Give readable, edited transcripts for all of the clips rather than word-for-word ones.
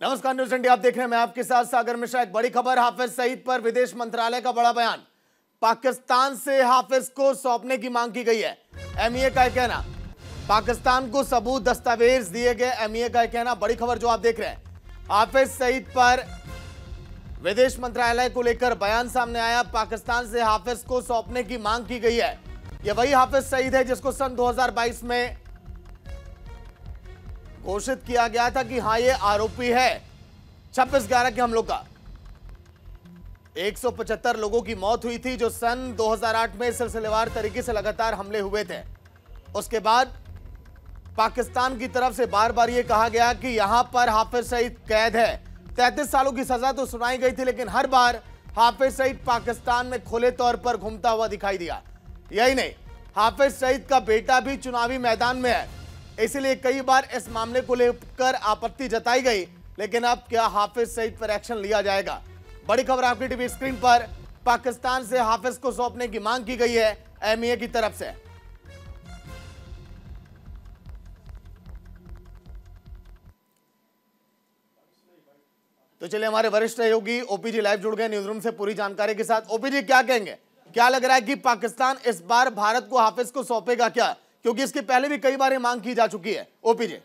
नमस्कार, news India आप देख रहे हैं, मैं आपके साथ सागर मिश्रा। एक बड़ी खबर, हाफिज सईद पर विदेश मंत्रालय का बड़ा बयान। पाकिस्तान से हाफिज को सौंपने की मांग की गई है। एमईए का कहना, पाकिस्तान को सबूत दस्तावेज दिए गए। एमईए का कहना, बड़ी खबर जो आप देख रहे हैं, हाफिज सईद पर विदेश मंत्रालय को लेकर बयान सामने आया। पाकिस्तान से हाफिज को सौंपने की मांग की गई है। यह वही हाफिज सईद है जिसको सन 2022 में घोषित किया गया था कि हां ये आरोपी है 26/11 के हमलों का। 175 लोगों की मौत हुई थी जो सन 2008 में सिलसिलेवार तरीके से लगातार हमले हुए थे। उसके बाद पाकिस्तान की तरफ से बार बार यह कहा गया कि यहां पर हाफिज सईद कैद है। 33 सालों की सजा तो सुनाई गई थी, लेकिन हर बार हाफिज सईद पाकिस्तान में खुले तौर पर घूमता हुआ दिखाई दिया। यही नहीं, हाफिज सईद का बेटा भी चुनावी मैदान में है, इसलिए कई बार इस मामले को लेकर आपत्ति जताई गई। लेकिन अब क्या हाफिज सईद पर एक्शन लिया जाएगा? बड़ी खबर आपकी टीवी स्क्रीन पर। पाकिस्तान से हाफिज को सौंपने की मांग की गई है एमईए की तरफ से। तो चलिए, हमारे वरिष्ठ सहयोगी ओपीजी लाइव जुड़ गए न्यूज रूम से पूरी जानकारी के साथ। ओपीजी, क्या कहेंगे, क्या लग रहा है कि पाकिस्तान इस बार भारत को हाफिज को सौंपेगा क्या? क्योंकि इसके पहले भी कई बार ये मांग की जा चुकी है। ओपीजी,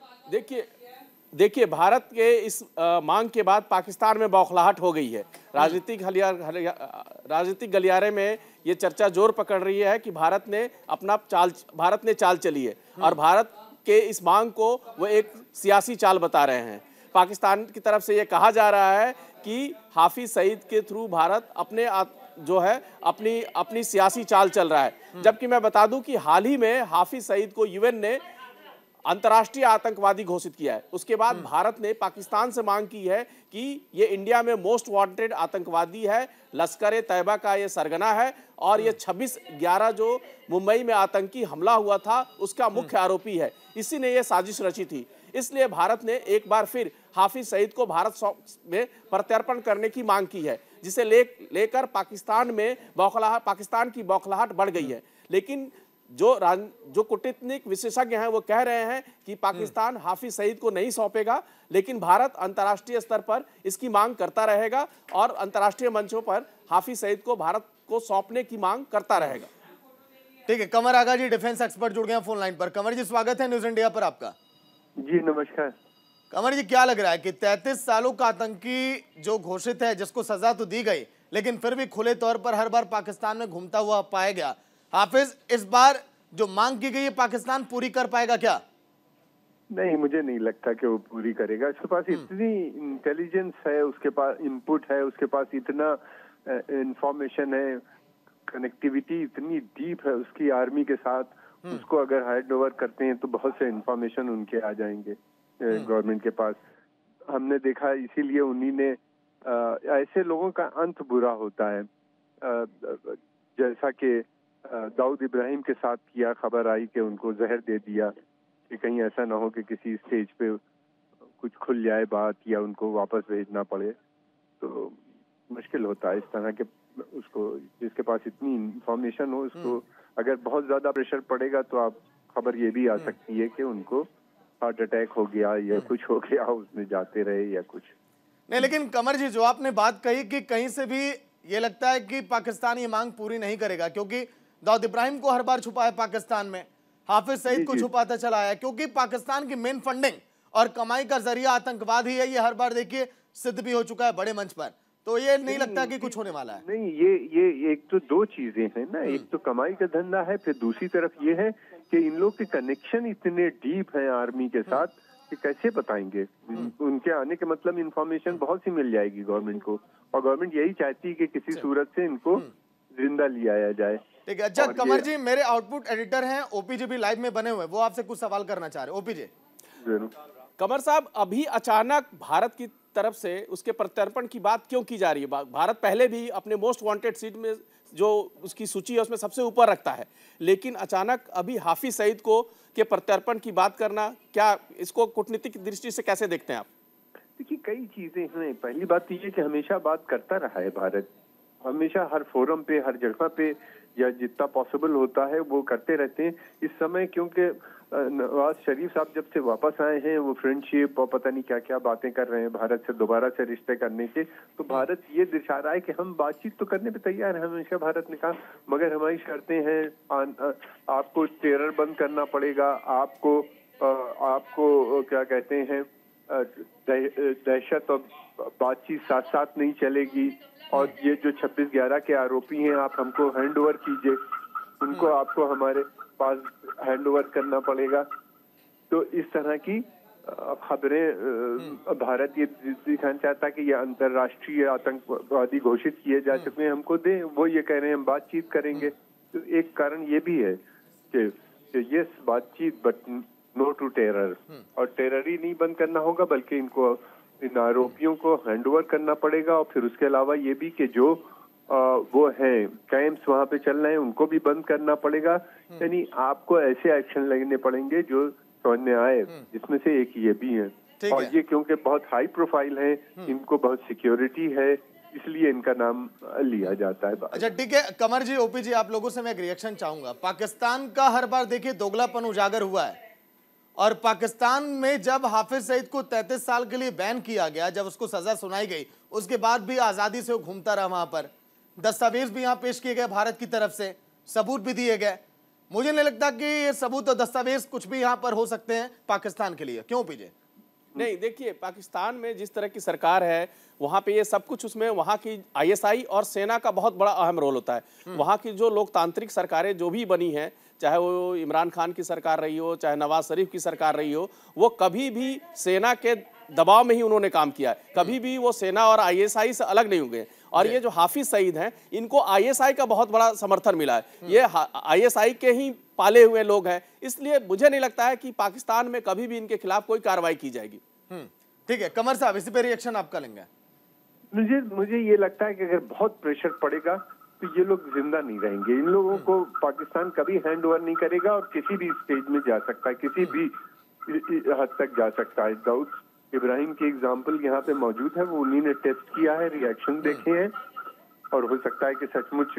देखिए भारत के इस मांग के बाद पाकिस्तान में बौखलाहट हो गई है। राजनीतिक गलियारे में ये चर्चा जोर पकड़ रही है कि भारत ने चाल चली है और भारत के इस मांग को वो एक सियासी चाल बता रहे हैं। पाकिस्तान की तरफ से ये कहा जा रहा है कि हाफिज सईद के थ्रू भारत अपनी सियासी चाल चल रहा है। जबकि मैं बता दूं कि हाल ही में हाफिज सईद को यूएन ने अंतर्राष्ट्रीय आतंकवादी घोषित किया है। उसके बाद भारत ने पाकिस्तान से मांग की है कि ये इंडिया में मोस्ट वांटेड आतंकवादी है, लश्कर तैयबा का ये सरगना है और ये 26/11 जो मुंबई में आतंकी हमला हुआ था उसका मुख्य आरोपी है। इसी ने ये साजिश रची थी। इसलिए भारत ने एक बार फिर हाफिज सईद को भारत में प्रत्यर्पण करने की मांग की है, जिसे लेकर पाकिस्तान की बौखलाहट बढ़ गई है। लेकिन जो कूटनीतिक विशेषज्ञ हैं वो कह रहे हैं कि पाकिस्तान हाफिज सईद को नहीं सौंपेगा, लेकिन भारत अंतर्राष्ट्रीय स्तर पर इसकी मांग करता रहेगा और अंतर्राष्ट्रीय मंचों पर हाफिज सईद को भारत को सौंपने की मांग करता रहेगा। ठीक है, कमर आगा जी डिफेंस एक्सपर्ट जुड़ गए फोन लाइन पर। कमर जी, स्वागत है न्यूज इंडिया पर आपका। जी नमस्कार। कमर जी, क्या लग रहा है कि 33 सालों का आतंकी जो घोषित है, जिसको सजा तो दी गई, लेकिन फिर भी खुले तौर पर हर बार पाकिस्तान में घूमता हुआ पाया गया, हाफिज इस बार जो मांग की गई है पाकिस्तान पूरी कर पाएगा क्या? नहीं, मुझे नहीं लगता कि वो पूरी करेगा। उसके पास इतनी इंटेलिजेंस है, उसके पास इनपुट है, उसके पास इतना इंफॉर्मेशन है, कनेक्टिविटी इतनी डीप है उसकी आर्मी के साथ। उसको अगर हैंड ओवर करते हैं तो बहुत से इंफॉर्मेशन उनके आ जाएंगे गवर्नमेंट के पास। हमने देखा, इसीलिए उन्हीं ने ऐसे लोगों का अंत बुरा होता है, जैसा कि दाऊद इब्राहिम के साथ किया। खबर आई कि उनको जहर दे दिया कि कहीं ऐसा ना हो कि किसी स्टेज पे कुछ खुल जाए बात या उनको वापस भेजना पड़े। तो मुश्किल होता है इस तरह के, उसको जिसके पास इतनी इंफॉर्मेशन हो, उसको अगर बहुत ज्यादा प्रेशर पड़ेगा तो आप खबर ये भी आ सकती है कि उनको हार्ट अटैक हो गया या कुछ हो गया, उसमें जाते रहे या कुछ नहीं। लेकिन कमर जी, जो आपने बात कही कि कहीं से भी ये लगता है कि पाकिस्तान ये मांग पूरी नहीं करेगा, क्योंकि दाऊद इब्राहिम को हर बार छुपाया पाकिस्तान में, हाफिज सईद को छुपाता चला आया, क्योंकि पाकिस्तान की मेन फंडिंग और कमाई का जरिया आतंकवाद ही है। ये हर बार देखिए सिद्ध भी हो चुका है बड़े मंच पर। तो ये नहीं लगता कि कुछ होने वाला है? नहीं, ये एक तो दो चीजें हैं ना, एक तो कमाई का धंधा है, फिर दूसरी तरफ ये है कि इन लोग के कनेक्शन इतने डीप हैं आर्मी के साथ कि कैसे बताएंगे। उनके आने के मतलब इंफॉर्मेशन बहुत सी मिल जाएगी गवर्नमेंट को, और गवर्नमेंट यही चाहती है कि किसी सूरत से इनको जिंदा लिया जाए। ठीक है। अच्छा कमर जी, मेरे आउटपुट एडिटर हैं ओपीजी भी लाइव में बने हुए, वो आपसे कुछ सवाल करना चाह रहे हैं। ओपीजी जरूर। कमर साहब, अभी अचानक भारत की तरफ से उसके प्रत्यर्पण की बात क्यों की जा रही है? भारत पहले भी अपने मोस्ट वांटेड सीट में जो उसकी सूची है उसमें सबसे ऊपर रखता है, लेकिन अचानक अभी हाफिज सईद को के प्रत्यर्पण की बात करना, क्या इसको कूटनीतिक दृष्टि से कैसे देखते हैं आप? देखिए, कई चीजें हैं। पहली बात तो ये कि हमेशा बात करता रहा है भारत, हमेशा हर फोरम पे, हर जगह पे, या जितना पॉसिबल होता है वो करते रहते हैं। इस समय क्योंकि नवाज शरीफ साहब जब से वापस आए हैं वो फ्रेंडशिप और पता नहीं क्या क्या बातें कर रहे हैं भारत से दोबारा से रिश्ते करने के, तो भारत ये दिखा रहा है कि हम बातचीत तो करने पे तैयार हैं। हमेशा भारत ने कहा मगर हमारी शर्तें हैं, आपको टेरर बंद करना पड़ेगा, आपको क्या कहते हैं दहशत और बातचीत साथ साथ नहीं चलेगी, और ये जो 26/11 के आरोपी हैं आप हमको हैंड ओवर कीजिए, उनको आपको हमारे पास हैंड ओवर करना पड़ेगा। तो इस तरह की खबरें भारत ये दिखाना चाहता है कि ये अंतर्राष्ट्रीय आतंकवादी घोषित किए जा चुके हैं, हमको दें। वो ये कह रहे हैं हम बातचीत करेंगे। तो एक कारण ये भी है कि ये बातचीत बट नो टू टेरर, और टेरर ही नहीं बंद करना होगा बल्कि इनको, इन आरोपियों को हैंड ओवर करना पड़ेगा। और फिर उसके अलावा ये भी कि जो वो हैं कैंप्स वहां पे चल रहे हैं उनको भी बंद करना पड़ेगा। यानी आपको ऐसे एक्शन लेने पड़ेंगे जो समझ में आए, जिसमें से एक ये भी है। और ये क्योंकि बहुत हाई प्रोफाइल है, इनको बहुत सिक्योरिटी है, इसलिए इनका नाम लिया जाता है। अच्छा ठीक है कमर जी, ओपी जी, आप लोगों से मैं एक रिएक्शन चाहूंगा। पाकिस्तान का हर बार देखिए दोगलापन उजागर हुआ है, और पाकिस्तान में जब हाफिज सईद को 33 साल के लिए बैन किया गया, जब उसको सजा सुनाई गई, उसके बाद भी आजादी से वो घूमता रहा। वहां पर दस्तावेज भी यहाँ पेश किए गए भारत की तरफ से, सबूत भी दिए गए। मुझे नहीं लगता कि ये सबूत और दस्तावेज कुछ भी यहाँ पर हो सकते हैं पाकिस्तान के लिए, क्यों पीजे? नहीं, देखिए पाकिस्तान में जिस तरह की सरकार है वहाँ पे ये सब कुछ, उसमें वहाँ की आईएसआई और सेना का बहुत बड़ा अहम रोल होता है। वहाँ की जो लोकतांत्रिक सरकारें जो भी बनी हैं, चाहे वो इमरान खान की सरकार रही हो, चाहे नवाज शरीफ की सरकार रही हो, वो कभी भी सेना के दबाव में ही उन्होंने काम किया है। कभी भी वो सेना और आईएसआई से अलग नहीं हुए। और ये जो हाफिज सईद हैं, इनको आईएसआई का बहुत बड़ा समर्थन मिला है। ये आईएसआई के ही पाले हुए लोग हैं, इसलिए मुझे नहीं लगता है कि पाकिस्तान में कभी भी इनके खिलाफ कोई कार्रवाई की जाएगी। ठीक है कमर साहब, इसी पे रिएक्शन आपका लेंगे। मुझे ये लगता है कि अगर बहुत प्रेशर पड़ेगा तो ये लोग जिंदा नहीं रहेंगे। इन लोगों को पाकिस्तान कभी हैंड ओवर नहीं करेगा, और किसी भी स्टेज में जा सकता है, किसी भी हद तक जा सकता है। दाऊद इब्राहिम की एग्जाम्पल यहाँ पे मौजूद है, वो उन्हीं ने टेस्ट किया है, रिएक्शन देखे हैं, और हो सकता है कि सचमुच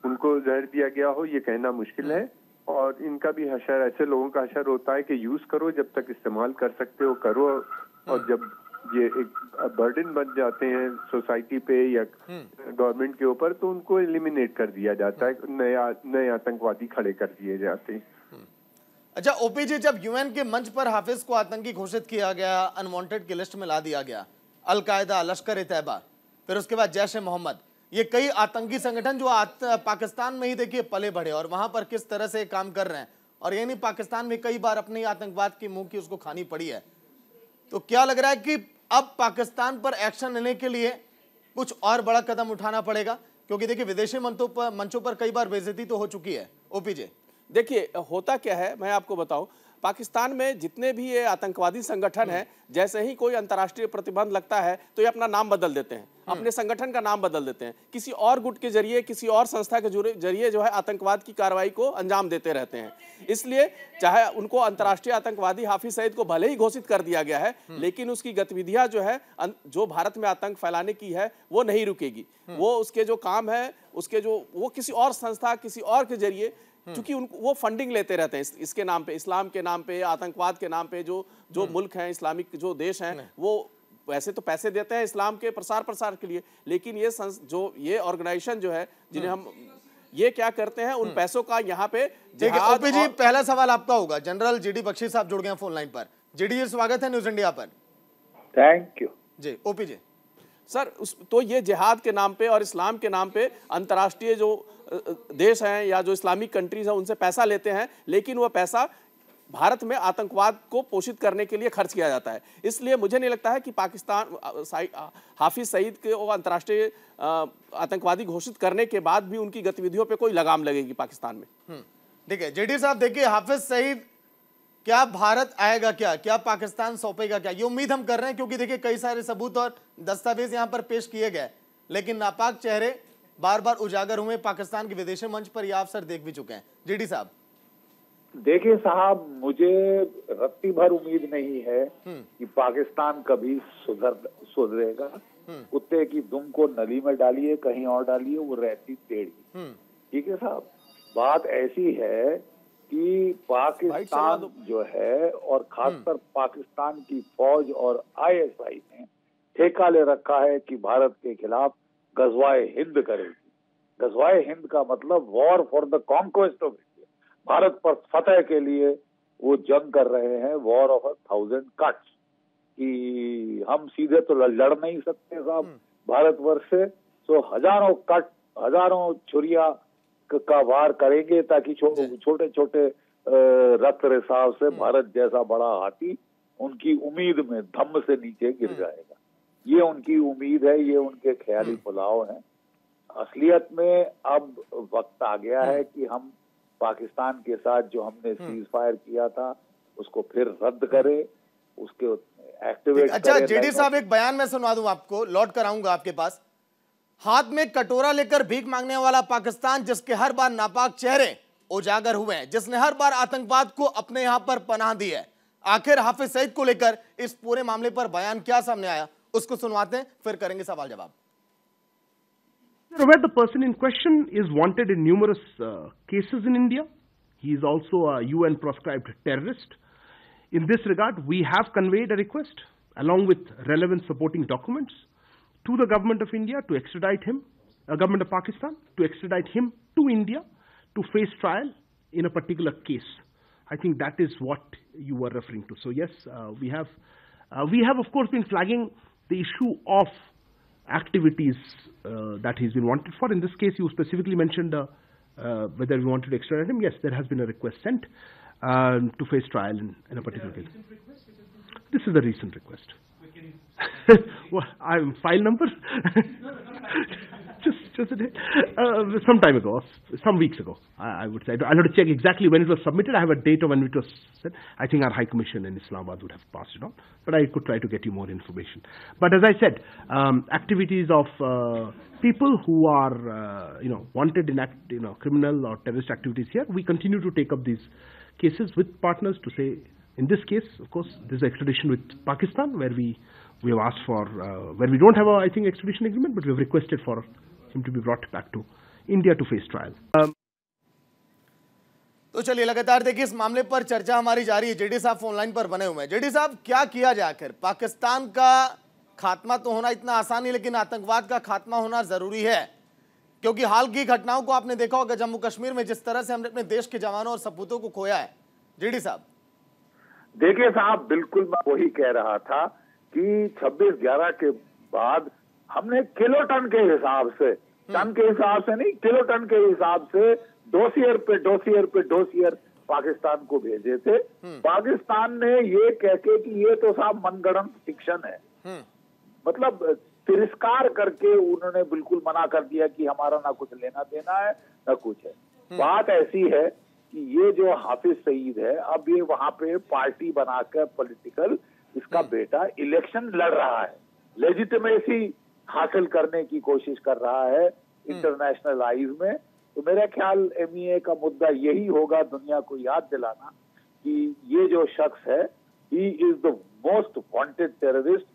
उनको जहर दिया गया हो, ये कहना मुश्किल है। और इनका भी हशर, ऐसे लोगों का हशर होता है कि यूज करो, जब तक इस्तेमाल कर सकते हो करो, और जब ये एक बर्डन बन जाते हैं सोसाइटी पे या गवर्नमेंट के ऊपर, तो उनको एलिमिनेट कर दिया जाता है, नए आतंकवादी खड़े कर दिए जाते हैं। अच्छा ओपी जी, जब यूएन के मंच पर हाफिज को आतंकी घोषित किया गया, अनवांटेड की लिस्ट में ला दिया गया, अल-कायदा, लश्कर-ए-तैयबा, फिर उसके बाद जैश-ए-मोहम्मद, ये कई आतंकी संगठन जो पाकिस्तान में ही देखिए पले बढ़े और वहां पर किस तरह से काम कर रहे हैं, और ये नहीं पाकिस्तान में कई बार अपने आतंकवाद की मुंह की उसको खानी पड़ी है। तो क्या लग रहा है कि अब पाकिस्तान पर एक्शन लेने के लिए कुछ और बड़ा कदम उठाना पड़ेगा? क्योंकि देखिए विदेशी मंचों पर कई बार बेइज्जती तो हो चुकी है। ओपी जी देखिए होता क्या है, मैं आपको बताऊं, पाकिस्तान में जितने भी ये आतंकवादी संगठन हैं, जैसे ही कोई अंतर्राष्ट्रीय प्रतिबंध लगता है तो ये अपना नाम बदल देते हैं, अपने संगठन का नाम बदल देते हैं, किसी और गुट के जरिए, किसी और संस्था के जरिए जो है आतंकवाद की कार्रवाई को अंजाम देते रहते हैं। इसलिए चाहे उनको अंतर्राष्ट्रीय आतंकवादी हाफिज सईद को भले ही घोषित कर दिया गया है, लेकिन उसकी गतिविधियां जो है, जो भारत में आतंक फैलाने की है, वो नहीं रुकेगी। वो उसके जो काम है, उसके जो वो किसी और संस्था, किसी और के जरिए, क्योंकि वो फंडिंग लेते रहते हैं इसके नाम पे, इस्लाम के नाम पे, आतंकवाद के नाम पे। जो मुल्क हैं, इस्लामिक जो देश हैं, वो वैसे तो पैसे देते हैं इस्लाम के प्रसार के लिए, लेकिन ये ऑर्गेनाइजेशन जो है, जिन्हें हम ये क्या करते हैं, उन पैसों का यहाँ पे ओपी जी, पहला सवाल आपका होगा। जनरल जीडी बख्शी साहब जुड़ गए फोन लाइन पर। जीडी जी स्वागत है न्यूज इंडिया पर। Thank you ji. OP ji sir, तो ये जिहाद के नाम पे और इस्लाम के नाम पे अंतर्राष्ट्रीय जो देश हैं या जो इस्लामिक कंट्रीज हैं उनसे पैसा लेते हैं, लेकिन वह पैसा भारत में आतंकवाद को पोषित करने के लिए खर्च किया जाता है। इसलिए मुझे नहीं लगता है कि पाकिस्तान हाफिज सईद को अंतर्राष्ट्रीय आतंकवादी घोषित करने के बाद भी उनकी गतिविधियों पे कोई लगाम लगेगी पाकिस्तान में। ठीक है जेडी साहब, देखिए हाफिज सईद क्या भारत आएगा, क्या पाकिस्तान सौंपेगा, क्या ये उम्मीद हम कर रहे हैं? क्योंकि देखिए कई सारे सबूत और दस्तावेज यहाँ पर पेश किए गए, लेकिन नापाक चेहरे बार बार उजागर हुए। पाकिस्तान के विदेशी मंच पर यह अवसर देख भी चुके हैं। जीडी साहब देखिए साहब, मुझे रत्ती भर उम्मीद नहीं है कि पाकिस्तान कभी सुधरेगा। कुत्ते की दुम को नली में डालिए, कहीं और डालिए, वो रहती टेढ़ी। ठीक है साहब, बात ऐसी है कि पाकिस्तान जो है और खासकर पाकिस्तान की फौज और आईएसआई ने ठेका ले रखा है कि भारत के खिलाफ गजवाए हिंद करेगी। गजवाए हिंद का मतलब war for the conquest of India, Bharat पर फतह के लिए वो जंग कर रहे हैं, वॉर ऑफ 1000 कट्स, कि हम सीधे तो लड़ नहीं सकते साहब भारतवर्ष से, तो हजारों कट, हजारों छुरिया का वार करेंगे ताकि छोटे छोटे रक्त रिसाव से भारत जैसा बड़ा हाथी उनकी उम्मीद में धम्म से नीचे गिर जाएगा। ये उनकी उम्मीद है, ये उनके ख्याली पुलाव है। असलियत में अब वक्त आ गया है कि हम पाकिस्तान के साथ जो हमने सीज फायर किया था उसको फिर रद्द करें, उसके एक्टिवेट करें। अच्छा जेडी साहब, एक बयान मैं सुनवा दूं आपको, लौट कर आऊंगा आपके पास। हाथ में कटोरा लेकर भीख मांगने वाला पाकिस्तान, जिसके हर बार नापाक चेहरे उजागर हुए हैं, जिसने हर बार आतंकवाद को अपने यहां पर पनाह दी है, आखिर हाफिज सईद को लेकर इस पूरे मामले पर बयान क्या सामने आया, उसको सुनवाते हैं, फिर करेंगे सवाल जवाब। Where the person in question is wanted in numerous cases in India. He is also a UN proscribed terrorist. In this regard, we have conveyed a request along with relevant supporting documents to the government of India to extradite him, government of Pakistan, to extradite him to India to face trial in a particular case. I think that is what you were referring to. So yes, we have of course been flagging the issue of activities that he's been wanted for. In this case, you specifically mentioned whether we wanted to extradite him. Yes, there has been a request sent to face trial in a particular case. This is a recent request. Well, I'm file number. just a day. Some time ago, some weeks ago, I would say. I'll have to check exactly when it was submitted. I have a date of when it was sent. I think our High Commission in Islamabad would have passed it on, but I could try to get you more information. But as I said, activities of people who are, wanted in criminal or terrorist activities here, we continue to take up these cases with partners to say, in this case, of course, there's extradition with Pakistan where we have asked for, where we don't have a, I think, extradition agreement, but we have requested for him to be brought back to India to face trial. तो चलिए लगातार देखिए इस मामले पर चर्चा हमारी जारी है। जेडी साहब फोन लाइन पर बने हुए हैं। जेडी साहब, क्या किया जाए आखिर? पाकिस्तान का खात्मा तो होना इतना आसान नहीं, लेकिन आतंकवाद का खात्मा होना जरूरी है, क्योंकि हाल की घटनाओं को आपने देखा होगा जम्मू कश्मीर में जिस तरह से हमने अपने देश के जवानों और सपूतों को खोया है। जेडी साहब देखिए साहब, बिल्कुल मैं वही कह रहा था कि 26/11 के बाद हमने किलोटन के हिसाब से, टन के हिसाब से नहीं, किलोटन के हिसाब से डोसियर पे डोसियर पे डोसियर पाकिस्तान को भेजे थे। पाकिस्तान ने ये कह के कि ये तो साहब मनगढ़ंत फिक्शन है, मतलब तिरस्कार करके उन्होंने बिल्कुल मना कर दिया कि हमारा ना कुछ लेना देना है ना कुछ है। बात ऐसी है कि ये जो हाफिज सईद है, अब ये वहां पे पार्टी बनाकर पॉलिटिकल, इसका बेटा इलेक्शन लड़ रहा है, लेजिटिमेसी हासिल करने की कोशिश कर रहा है इंटरनेशनल आइज में। तो मेरा ख्याल एमईए का मुद्दा यही होगा, दुनिया को याद दिलाना कि ये जो शख्स है, he is the most wanted terrorist.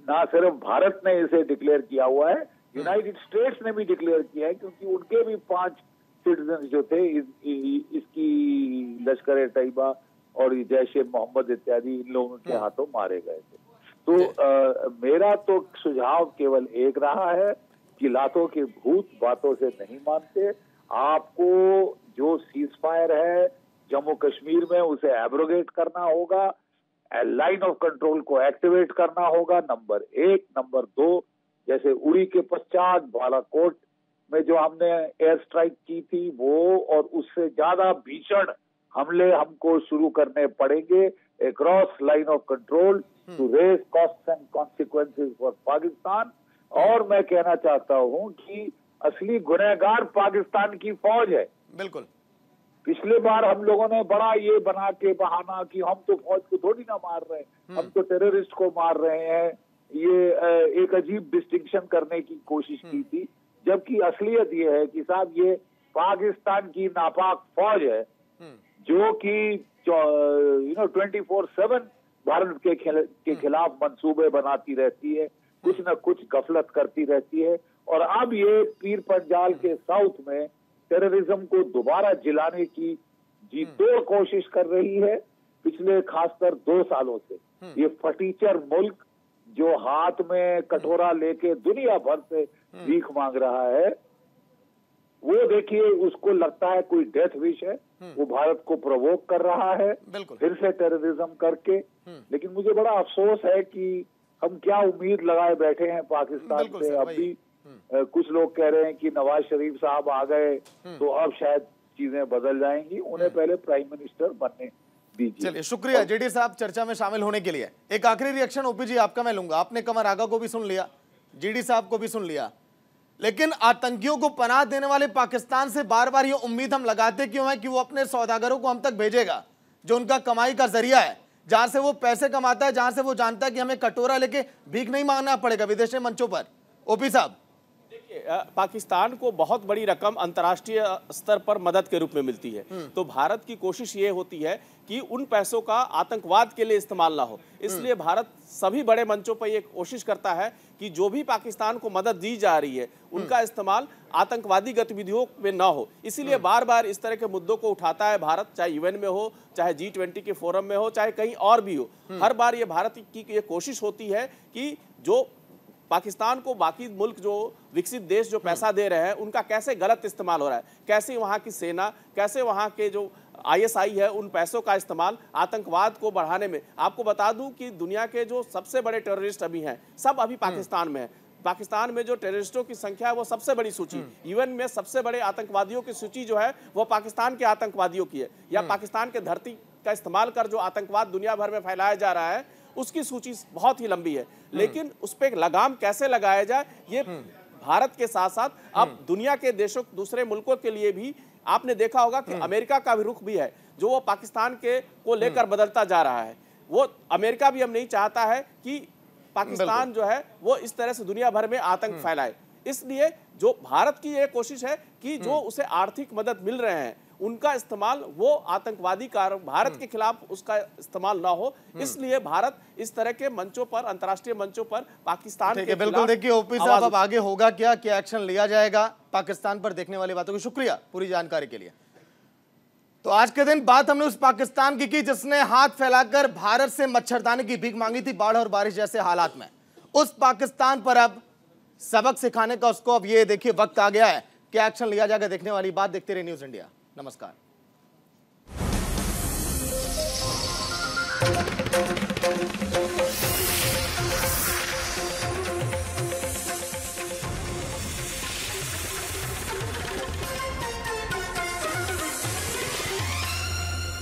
ना सिर्फ भारत ने इसे डिक्लेयर किया हुआ है, यूनाइटेड स्टेट्स ने भी डिक्लेयर किया है, क्योंकि उनके भी 5 सिटीजन जो थे इसकी लश्कर तैयबा और जैश ए मोहम्मद इत्यादि इन लोगों के हाथों मारे गए थे। तो मेरा तो सुझाव केवल एक रहा है कि लातों के भूत बातों से नहीं मानते। आपको जो सीज फायर है जम्मू कश्मीर में उसे एब्रोगेट करना होगा, लाइन ऑफ कंट्रोल को एक्टिवेट करना होगा, नंबर 1। नंबर 2, जैसे उड़ी के पश्चात बालाकोट में जो हमने एयर स्ट्राइक की थी, वो और उससे ज्यादा भीषण हमले हमको शुरू करने पड़ेंगे across line of control to raise costs and consequences for Pakistan. और मैं कहना चाहता हूं कि असली गुनहगार पाकिस्तान की फौज है। बिल्कुल, पिछले बार हम लोगों ने बड़ा ये बना के बहाना कि हम तो फौज को थोड़ी ना मार रहे हैं, हम तो टेररिस्ट को मार रहे हैं, ये एक अजीब डिस्टिंक्शन करने की कोशिश की थी, जबकि असलियत ये है कि साहब ये पाकिस्तान की नापाक फौज है जो कि 24/7 भारत के खिलाफ मंसूबे बनाती रहती है, कुछ न कुछ गफलत करती रहती है। और अब ये पीर पंजाल के साउथ में टेररिज्म को दोबारा जिलाने की जी तोड़ कोशिश कर रही है पिछले खासकर 2 सालों से। ये फटीचर मुल्क जो हाथ में कटोरा लेके दुनिया भर से भीख मांग रहा है, वो देखिए उसको लगता है कोई डेथ विश है, वो भारत को प्रवोक कर रहा है फिर से टेररिज्म करके। लेकिन मुझे बड़ा अफसोस है कि हम क्या उम्मीद लगाए बैठे हैं पाकिस्तान से। अब भी कुछ लोग कह रहे हैं कि नवाज शरीफ साहब आ गए तो अब शायद चीजें बदल जाएंगी, उन्हें पहले प्राइम मिनिस्टर बनने दीजिए। चलिए, शुक्रिया जेडी साहब चर्चा में शामिल होने के लिए। एक आखिरी रिएक्शन ओपी जी आपका मैं लूंगा। आपने कमर आगा को भी सुन लिया, जेडी साहब को भी सुन लिया, लेकिन आतंकियों को पनाह देने वाले पाकिस्तान से बार बार ये उम्मीद हम लगाते क्यों है कि वो अपने सौदागरों को हम तक भेजेगा, जो उनका कमाई का जरिया है, जहां से वो पैसे कमाता है, जहां से वो जानता है कि हमें कटोरा लेके भीख नहीं मांगना पड़ेगा विदेशी मंचों पर। ओपी साहब, पाकिस्तान को बहुत बड़ी रकम अंतर्राष्ट्रीय स्तर पर मदद के रूप में मिलती है, तो भारत की कोशिश ये होती है कि उन पैसों का आतंकवाद के लिए इस्तेमाल ना हो। इसलिए भारत सभी बड़े मंचों पर ये कोशिश करता है कि जो भी पाकिस्तान को मदद दी जा रही है उनका इस्तेमाल आतंकवादी गतिविधियों में ना हो। इसीलिए बार बार इस तरह के मुद्दों को उठाता है भारत, चाहे यूएन में हो, चाहे G20 के फोरम में हो, चाहे कहीं और भी हो। हर बार ये भारत की ये कोशिश होती है कि जो पाकिस्तान को बाकी मुल्क, जो विकसित देश जो पैसा दे रहे हैं, उनका कैसे गलत इस्तेमाल हो रहा है, कैसे वहाँ की सेना, कैसे वहाँ के जो ISI है उन पैसों का इस्तेमाल आतंकवाद को बढ़ाने में। आपको बता दूं कि दुनिया के जो सबसे बड़े टेररिस्ट अभी हैं सब अभी पाकिस्तान में है। पाकिस्तान में जो टेररिस्टों की संख्या है वो सबसे बड़ी सूची, यूएन में सबसे बड़े आतंकवादियों की सूची जो है वो पाकिस्तान के आतंकवादियों की है, या पाकिस्तान के धरती का इस्तेमाल कर जो आतंकवाद दुनिया भर में फैलाया जा रहा है उसकी सूची बहुत ही लंबी है। लेकिन उस पर लगाम कैसे लगाया जाए, ये भारत के साथ साथ अब दुनिया के देशों, दूसरे मुल्कों के लिए भी आपने देखा होगा कि अमेरिका का भी रुख भी है, जो वो पाकिस्तान के को लेकर बदलता जा रहा है। वो अमेरिका भी अब नहीं चाहता है कि पाकिस्तान जो है वो इस तरह से दुनिया भर में आतंक फैलाए। इसलिए जो भारत की ये कोशिश है कि जो उसे आर्थिक मदद मिल रहे हैं उनका इस्तेमाल वो आतंकवादी कार्य, भारत के खिलाफ उसका इस्तेमाल ना हो। इसलिए भारत इस तरह के मंचों पर, अंतर्राष्ट्रीय मंचों पर पाकिस्तान के बिल्कुल। देखिए ओपी साहब, अब आगे होगा क्या एक्शन लिया जाएगा पाकिस्तान पर, देखने वाली बातों की शुक्रिया पूरी जानकारी के लिए। तो आज के दिन बात हमने उस पाकिस्तान की जिसने हाथ फैलाकर भारत से मच्छरदानी की भीख मांगी थी बाढ़ और बारिश जैसे हालात में। उस पाकिस्तान पर अब सबक सिखाने का उसको अब ये देखिए वक्त आ गया है। क्या एक्शन लिया जाएगा, देखने वाली बात। देखते रहिए न्यूज़ इंडिया। नमस्कार।